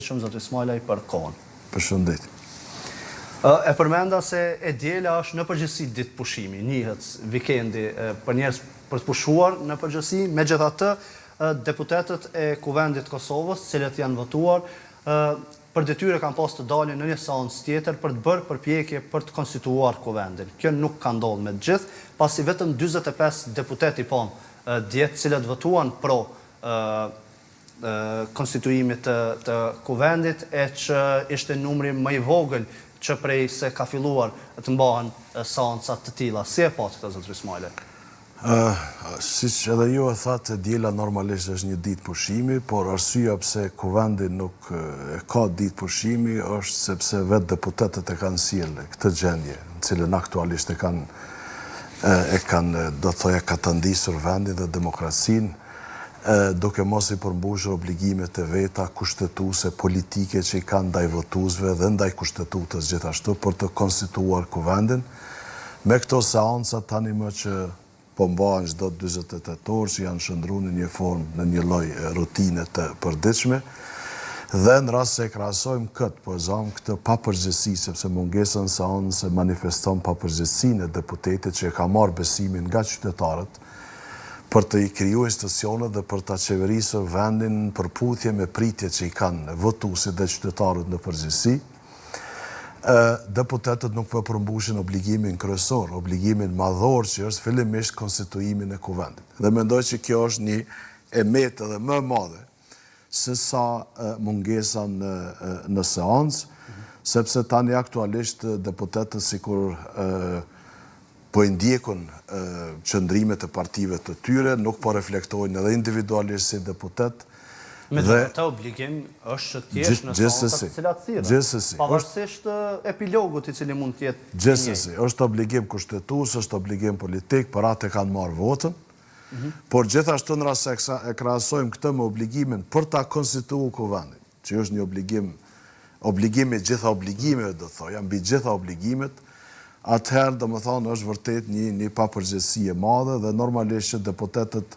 Shumë zotri Smajlaj për kohën. Përshëndet. E përmenda se e djela është në përgjithësi ditë pushimi, njihet vikendi për njerëz për të pushuar në përgjithësi, megjithatë deputetët e Kuvendit Kosovës, cilët janë votuar, për detyre kanë pas të dalin në një seancë tjetër për të bërë përpjekje për të konstituar Kuvendin. Kjo nuk ka ndodhur me të gjithë, pasi vetëm 45 deputet i djetë cilët votuan pro konstituimit të Kuvendit, e që ishte numri më i vogël që prej se ka filluar të mbahen seancat të tilla. Si e pati këtë zotri Smajlaj? Siç edhe ju e thatë, djela normalisht është një ditë pushimi, por arsyeja pse Kuvendi nuk ka ditë pushimi është sepse vetë deputetët e kanë sjellë këtë gjendje, në cilën aktualisht e kanë do të thoja katandisur vendin dhe demokracinë, duke mos i përmbushur obligimet e veta kushtetuese politike që i kanë ndaj votuesve dhe ndaj kushtetutës gjithashtu për të konstituar Kuvendin. Me këto seanca tani më që po mbahen çdo 48 orë, që janë shndruar në një formë, në një lloj rutine të përditshme, dhe në rast se krahasojmë këtë, po këtë papërgjegjësi, sepse mungesa në seancë manifeston papërgjegjësinë e deputetit që e ka marrë besimin nga qytetarët për të i kriju institucionet dhe për të qeverisur vendin në përputhje me pritjet që i kanë votuesit dhe qytetarët në përgjithësi, deputetët nuk po përmbushin obligimin kryesor, obligimin madhor që është fillimisht konstituimin e Kuvendit. Dhe mendoj që kjo është një emet edhe më e madhe se sa mungesa në seancë, sepse tani aktualisht deputetët sikur po i ndjekun qëndrimet e partive të tyre, nuk po reflektojnë edhe individualisht si deputet. Me të obligim është që t'jesh në seancat të cilat thirrën. Gjithsesi. Pavarësisht epilogut i cili mund t'jetë. Gjithsesi, është obligim kushtetues, është obligim politik, për atë kanë marrë votën, por gjithashtu në rast se e krahasojmë këtë me obligimin për ta konstituuar Kuvendin, që është një obligim i gjitha obligimeve, do thoja, mbi gjitha obligimet, atëherë, do më thonë, është vërtet një papërgjegjësi e madhe dhe normalisht që deputetët,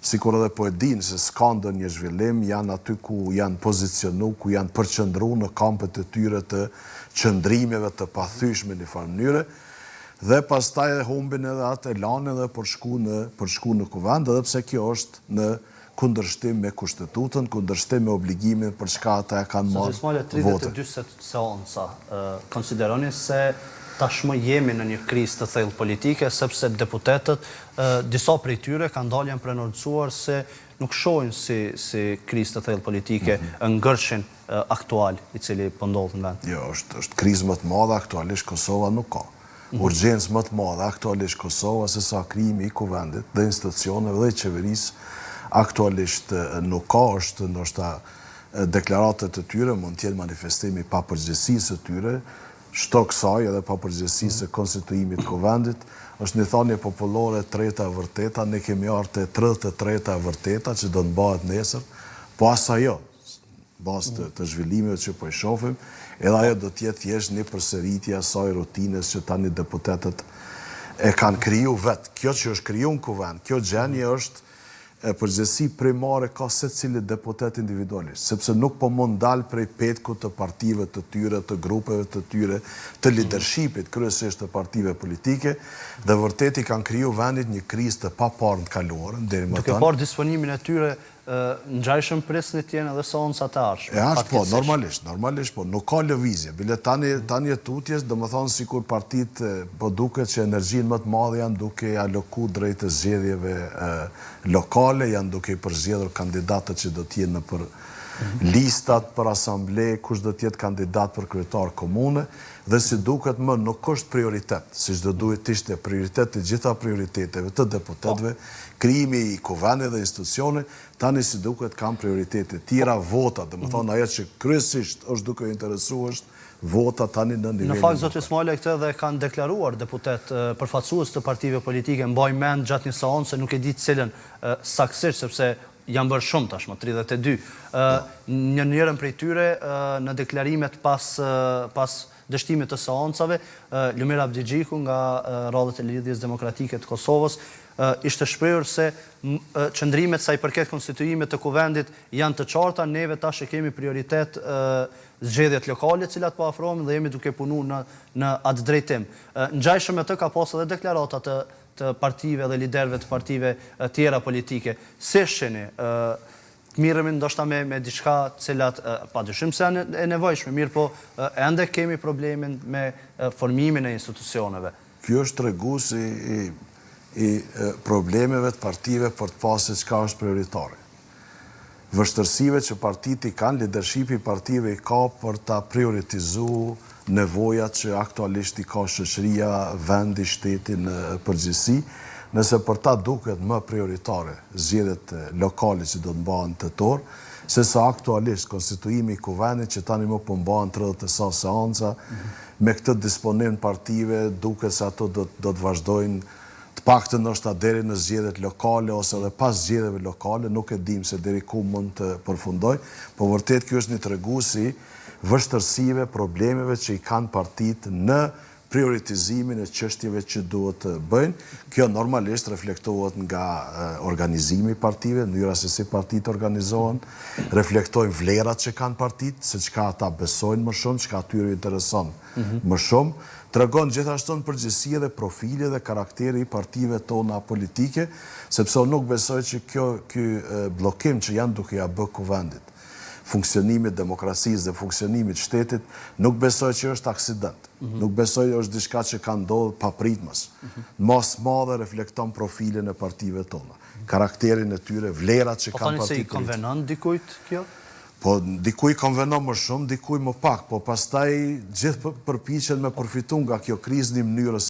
sikur edhe po e dinë se s'ka ndonjë zhvillim, janë aty ku janë pozicionu, ku janë përqëndru në kampet e tyre të qëndrimeve të pathyeshme në farë mënyre, dhe pastaj humbin edhe atë elanin edhe për shku në Kuvend, edhe pse kjo është në kundërshtim me kushtetutën, kundërshtim me obligimin për çka ata e kanë marrë votën. 32 seanca, konsideroni se tashmë jemi në një krizë të thellë politike, sepse deputetët, disa prej tyre kanë dalë janë prenotësuar se nuk shohin si krizë të thellë politike ngërshin aktual i cili po ndodh në vend. Jo, është krizë më të madhe, aktualisht Kosova nuk ka. Urgjencë më të madhe aktualisht Kosova se sa krijimi i Kuvendit dhe institucioneve dhe qeverisë aktualisht nuk ka, është ndoshta deklaratat e tyre mund të jenë manifestimi i papërgjegjësisë së tyre, shto kësaj edhe papërgjegjësisë së konstituimit Kuvendit, është një thënie popullore treta e vërteta, ne kemi ardhur te 33-a e vërteta që do të bëhet nesër, po as ajo, bazë të zhvillimeve që po i shohim, edhe ajo do të jetë thjesht një përsëritje e asaj rutines që tani deputetët e kanë kriju vetë. Kjo që është kriju në Kuvend, kjo gjendje është përgjegjësi primare ka secili deputet individualisht, sepse nuk po mund dalë prej petkut të partive të tyre, të grupeve të tyre, të leadershipit kryesisht të partive politike, dhe vërtet i kanë kriju vendit një krizë të paparë të kaluarën. Duke parë disponimin e tyre, ngjajshëm presni të jenë edhe seancat e ardhshme. E ashtë po, normalisht po, nuk ka lëvizje. Bile tani e tutjes, do më thonë sikur partit po duket që energjinë më të madhe janë duke aloku drejt të zgjedhjeve lokale, janë duke i përzgjedhur kandidatët që do t'jenë në për listat për asamble, kush do t'jetë kandidat për kryetar komune, dhe si duket më nuk është prioritet, si që do duhet ishte prioritet të gjitha prioriteteve të deputetve, krijimi i Kuvendit dhe institucione, tani si duket kanë prioritete tjera, vota, dhe më thonë ajo që kryesisht është duke interesuar është vota tani në nivelin. Në fakt, zotri Smajlaj, këtë dhe kanë deklaruar deputet përfaqësues të partive politike, mbaj mend gjatë një seance, nuk e di cilën saktësisht, sepse janë bërë shumë tashmë, 32. Njërën prej tyre, në deklarimet pas dështimit të seancave, Lumir Abdigjiku nga Radhët e Lidhjes Demokratike të Kosovës, ishte shprehur se qëndrimet sa i përket konstituimit të kuvendit janë të qarta, neve tash e kemi prioritet zgjedhjet lokale, të cilat po afrohen dhe jemi duke punuar në atë drejtim. Ngjajshëm me të ka pas edhe deklarata të partive dhe liderëve të partive tjera politike. Si shihni, mirëmi ndoshta me diçka cilat padyshim se janë e nevojshme, mirë po ende kemi problemin me formimin e institucioneve. Kjo është tregues i problemeve të partive për të pasur çka është prioritare. Vështërsive që partitë i kanë, lidershipi i partive i ka për ta prioritizuar nevojat që aktualisht i ka shoqëria, vendi, shteti në përgjithësi, nëse për ta duket më prioritare zgjedhjet lokale që do të mbahen tetor, se sa aktualisht konstituimi i kuvendit që tani më po mbahen 30 e sa seanca, me këtë disponim partive duket se ato do të vazhdojnë të paktën ndoshta deri në zgjedhjet lokale ose edhe pas zgjedhjeve lokale, nuk e dim se deri ku mund të përfundoj, po vërtet kjo është një tregues i vështërsive, problemeve që i kanë partitë në prioritizimin e çështjeve që duhet të bëjnë. Kjo normalisht reflektohet nga organizimi i partive, mënyra se si partitë organizohen, reflektojnë vlerat që kanë partitë, se çka ata besojnë më shumë, çka atyre intereson më shumë. Tregon gjithashtu në përgjithësi edhe profili dhe karakteri i partive tona politike, sepse unë nuk besoj që ky bllokim që janë duke ja bë kuvendit, funksionimit demokracisë dhe funksionimit shtetit, nuk besoj që është aksident. Nuk besoj është diçka që ka ndodhur papritmës. Mas madhe reflekton profilin e partive tona, karakterin e tyre, vlerat që kanë partitë. Po thoni se i konvenon dikujt kjo? Po dikuj konvenon më shumë, dikuj më pak, po pastaj gjithë përpiqen me përfitu nga kjo krizë në mënyrë